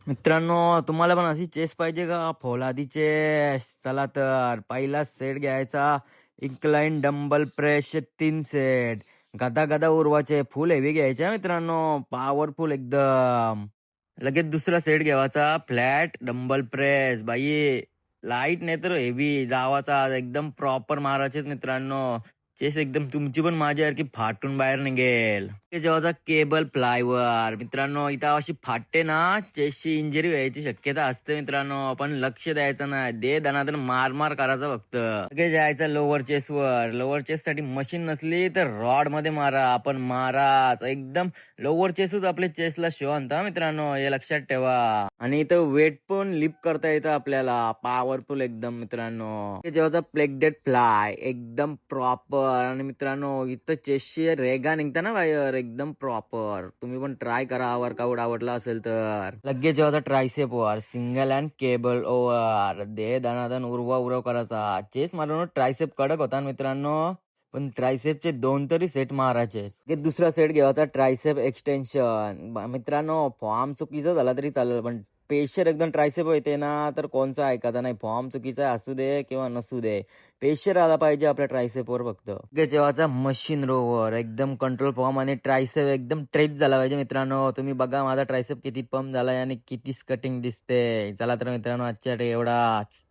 मित्रांनो, तुम्हाला पण अशी चेस पाहिजे का? फौलादी चेस. चला तर पहिला सेट घ्यायचा. इन्क्लाइन डंबल प्रेसचे 3 सेट. गदा-गदा उरवायचे. फुल हेवी घ्यायचे मित्रांनो. पॉवरफुल एकदम. लगेच दुसरा सेट घ्यावाचा. Flat dumbbell press. बाई लाईट नाही तर हेवी जावाचा. एकदम प्रॉपर मारायचे मित्रांनो. चेस एकदम तुमची पण माझ्यासारखी फाटून बाहेर निघेल. जेव्हाचा केबल फ्लायवर मित्रांनो, इथं अशी फाटते ना, चेसची इंजरी व्हायची शक्यता असते मित्रांनो. पण लक्ष द्यायचं नाही, दे दनादन मार मार करायचा फक्त. लगेच जायचं लोअर चेसवर. लोअर चेस साठी मशीन नसली तर रॉड मध्ये मारा, आपण माराच एकदम. लोअर चेसच आपल्या चेसला शो आणता मित्रांनो, हे लक्षात ठेवा. आणि इथं वेट पण लिफ्ट करता येतं आपल्याला, पॉवरफुल एकदम मित्रांनो. जेव्हाचा प्लेग डेट फ्लाय एकदम प्रॉपर. आणि मित्रांनो, इथं चेसची रेगा निघता ना बाहेर, एकदम प्रॉपर. तुम्ही पण ट्राय करा, वर्कआउट आवडला असेल तर. लगेच जेव्हा ट्रायसेप वर सिंगल अँड केबल ओव्हर, दे दनादन उरव करायचा. चेस मारून ट्रायसेप कडक होता मित्रांनो. पण ट्रायसेपचे 2 तरी सेट मारायचे. दुसरा सेट घ्यायचा ट्रायसेप एक्सटेन्शन. मित्रांनो, फॉर्म चुकीचा झाला तरी चालेल, पण प्रेशर एकदम ट्रायसेप येते ना, तर कोणचा ऐकायचा नाही. फॉर्म चुकीचा असू दे किंवा नसू दे, प्रेशर आला पाहिजे आपल्या ट्रायसेपवर फक्त. जेव्हाचा मशीन रोवर एकदम कंट्रोल फॉर्म आणि ट्रायसेप एकदम ट्रेच झाला पाहिजे मित्रांनो. तुम्ही बघा माझा ट्रायसेप किती पंप झालाय आणि किती स्कटिंग दिसते. चला तर मित्रांनो, आजच्या एवढाच.